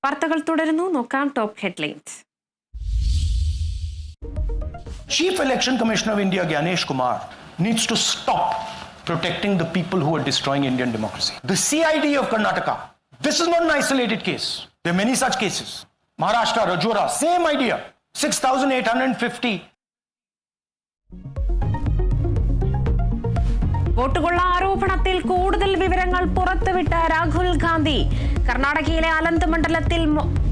വാർത്തകൾ തുടരുന്നു. നോക്കാം top headlines. Chief Election Commissioner of India Gyanesh Kumar needs to stop protecting the people who are destroying Indian democracy. The CID of Karnataka, this is not an isolated case. There are many such cases. Maharashtra, Rajora, same idea. 6,850. വോട്ടുകൊള്ള ആരോപണത്തിൽ കൂടുതൽ വിവരങ്ങൾ പുറത്തുവിട്ട രാഹുൽ ഗാന്ധി. കർണാടകയിലെ അലന്ത് മണ്ഡലത്തിൽ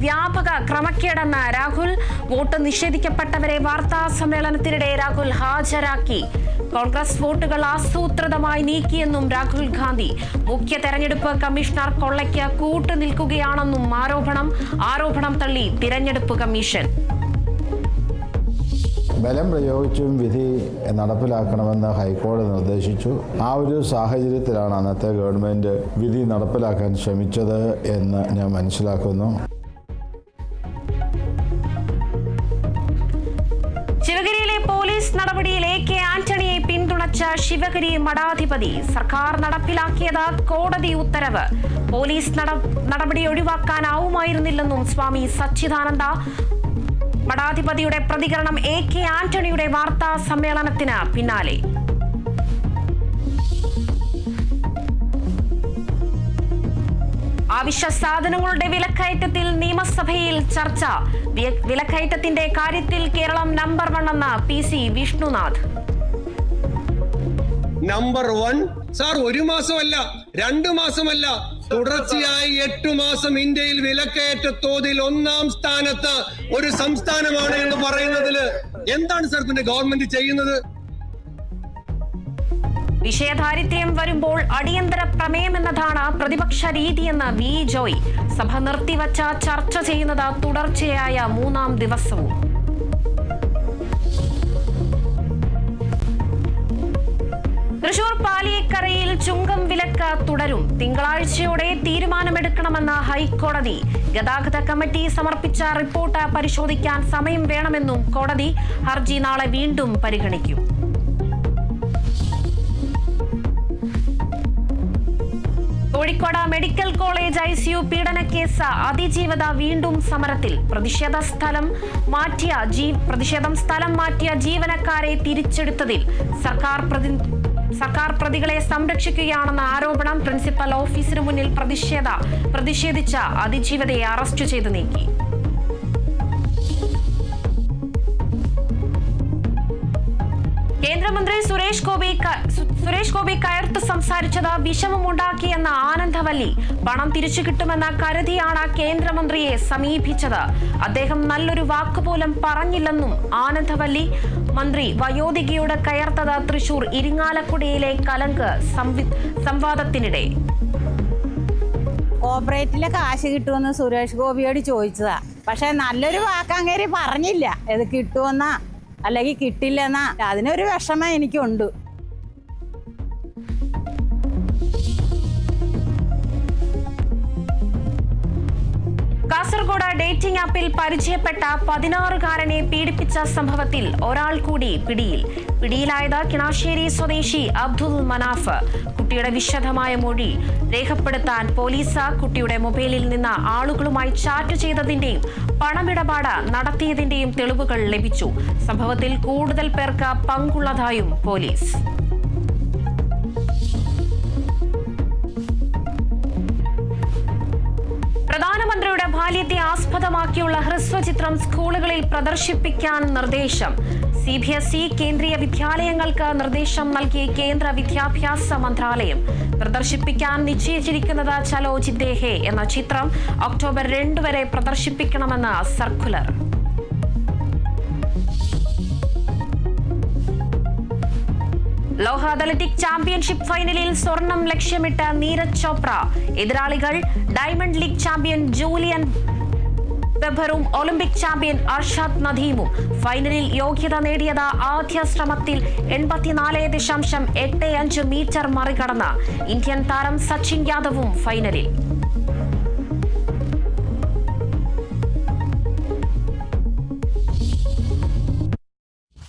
വ്യാപക ക്രമക്കേടെന്ന് Rahul. Vote നിഷേധിക്കപ്പെട്ടവരെ വാർത്താ സമ്മേളനത്തിനിടെ രാഹുൽ ഹാജരാക്കി. കോൺഗ്രസ് വോട്ടുകൾ ആസൂത്രിതമായി നീക്കിയെന്നും രാഹുൽ ഗാന്ധി. മുഖ്യ തെരഞ്ഞെടുപ്പ് കമ്മീഷണർ കൊള്ളയ്ക്ക് കൂട്ടുനിൽക്കുകയാണെന്നും ആരോപണം തള്ളി തിരഞ്ഞെടുപ്പ് കമ്മീഷൻ. ബലം പ്രയോഗിച്ചും വിധി നടപ്പിലാക്കണമെന്ന് ഹൈക്കോടതി നിർദ്ദേശിച്ചു. ആ ഒരു സാഹചര്യത്തിലാണ് അന്നത്തെ ഗവൺമെന്റ് വിധി നടപ്പിലാക്കാൻ ശ്രമിച്ചത് എന്ന് ഞാൻ മനസ്സിലാക്കുന്നു. ശിവഗിരിയിലെ പോലീസ് നടപടിയിൽ AK ആന്റണിയെ പിന്തുണച്ച ശിവഗിരി മഠാധിപതി. സർക്കാർ നടപ്പിലാക്കിയത് കോടതി ഉത്തരവ്. പോലീസ് നടപടി ഒഴിവാക്കാനാവുമായിരുന്നില്ലെന്നും സ്വാമി സച്ചിദാനന്ദ. മഠാധിപതിയുടെ പ്രതികരണം AK ആന്റണിയുടെ വാർത്താ സമ്മേളനത്തിന് പിന്നാലെ. അവശ്യ സാധനങ്ങളുടെ വിലക്കയറ്റത്തിൽ നിയമസഭയിൽ ചർച്ച. വിലക്കയറ്റത്തിന്റെ കാര്യത്തിൽ കേരളം നമ്പർ 1 എന്ന PC വിഷ്ണുനാഥ്. നമ്പർ 1 സാർ, 1 മാസമല്ല 2 മാസമല്ല, തുടർച്ചയായി 8 മാസം ഇന്ത്യയിൽ വിലക്കയറ്റ തോതിൽ 1ാം സ്ഥാനത്ത് ഒരു സംസ്ഥാനമാണ് എന്ന് പറയുന്നതിൽ എന്താണ് സാർ പിന്നെ ഗവൺമെന്റ് ചെയ്യുന്നത്? വിഷയധാരിത്യം വരുമ്പോൾ അടിയന്തര പ്രമേയം എന്നതാണ് പ്രതിപക്ഷ രീതിയെന്ന് V ജോയ്. സഭ നിർത്തിവച്ച ചർച്ച ചെയ്യുന്നത് തുടർച്ചയായ 3ാം ദിവസവും. തൃശൂർ പാലിയേക്കരയിൽ ചുങ്കം വിലക്ക് തുടരും. തിങ്കളാഴ്ചയോടെ തീരുമാനമെടുക്കണമെന്ന് ഹൈക്കോടതി. ഗതാഗത കമ്മിറ്റി സമർപ്പിച്ച റിപ്പോർട്ട് പരിശോധിക്കാൻ സമയം വേണമെന്നും കോടതി. ഹർജി നാളെ വീണ്ടും പരിഗണിക്കും. കോഴിക്കോട് മെഡിക്കൽ കോളേജ് ICU പീഡനക്കേസ് അതിജീവിത വീണ്ടും സമരത്തിൽ. പ്രതിഷേധം സ്ഥലം മാറ്റിയ ജീവനക്കാരെ തിരിച്ചെടുത്തതിൽ സർക്കാർ പ്രതികളെ സംരക്ഷിക്കുകയാണെന്ന ആരോപണം. പ്രിൻസിപ്പൽ ഓഫീസിനു മുന്നിൽ പ്രതിഷേധിച്ച അതിജീവിതയെ അറസ്റ്റ് ചെയ്ത് നീക്കി. കേന്ദ്രമന്ത്രി സുരേഷ് ഗോപി കയർത്ത് സംസാരിച്ചത് വിഷമമുണ്ടാക്കിയെന്ന ആനന്ദവല്ലി. പണം തിരിച്ചു കിട്ടുമെന്ന് കരുതിയാണ് കേന്ദ്രമന്ത്രിയെ സമീപിച്ചത്. അദ്ദേഹം നല്ലൊരു വാക്കുപോലും പറഞ്ഞില്ലെന്നും ആനന്ദവല്ലി. മന്ത്രി വയോധികയോട് കയർത്തത് തൃശൂർ ഇരിങ്ങാലക്കുടയിലെ കലങ്ക് സംവാദത്തിനിടെ. കോർപ്പറേറ്റിലെ കാശ് കിട്ടുമെന്ന് സുരേഷ് ഗോപിയോട് ചോദിച്ചതാ. പക്ഷെ നല്ലൊരു വാക്കങ്ങേരി പറഞ്ഞില്ല. ഇത് കിട്ടുമെന്നാ അല്ലെങ്കിൽ കിട്ടില്ലെന്നാ. അതിനൊരു വിഷമം എനിക്കുണ്ട്. കാസർഗോഡ് ഡേറ്റിംഗ് ആപ്പിൽ പരിചയപ്പെട്ട 16-കാരനെ പീഡിപ്പിച്ച സംഭവത്തിൽ ഒരാൾ കൂടി പിടിയിൽ. പിടിയിലായത് കിണാശ്ശേരി സ്വദേശി അബ്ദുൽ മനാഫ്. കുട്ടിയുടെ വിശദമായ മൊഴി രേഖപ്പെടുത്താൻ പോലീസ് കുട്ടിയുടെ മൊബൈലിൽ നിന്ന് ആളുകളുമായി ചാറ്റ് ചെയ്തതിന്റെയും പണമിടപാട് നടത്തിയതിന്റെയും തെളിവുകൾ ലഭിച്ചു. സംഭവത്തിൽ കൂടുതൽ പേർക്ക് പങ്കുള്ളതായും പോലീസ്. പ്രധാനമന്ത്രിയുടെ ബാല്യത്തെ ആസ്പദമാക്കിയുള്ള ഹ്രസ്വചിത്രം സ്കൂളുകളിൽ പ്രദർശിപ്പിക്കാൻ നിർദ്ദേശം. CBSE കേന്ദ്രീയ വിദ്യാലയങ്ങൾക്ക് നിർദ്ദേശം നൽകി കേന്ദ്ര വിദ്യാഭ്യാസ മന്ത്രാലയം. പ്രദർശിപ്പിക്കാൻ നിശ്ചയിച്ചിരിക്കുന്നത് ചലോ ജിത്തേ ഹേ എന്ന ചിത്രം ഒക്ടോബർ 2 വരെ പ്രദർശിപ്പിക്കണമെന്ന് സർക്കുലർ. ലോക അത്ലറ്റിക് ചാമ്പ്യൻഷിപ്പ് ഫൈനലിൽ സ്വർണം ലക്ഷ്യമിട്ട് നീരജ് ചോപ്ര. എതിരാളികൾ ഡയമണ്ട് ലീഗ് ചാമ്പ്യൻ ജൂലിയൻ വെബറും ഒളിമ്പിക് ചാമ്പ്യൻ അർഷാദ് നദീമും. ഫൈനലിൽ യോഗ്യത നേടിയത് ആദ്യ ശ്രമത്തിൽ 84.85 മീറ്റർ മറികടന്ന് ഇന്ത്യൻ താരം സച്ചിൻ യാദവും ഫൈനലിൽ.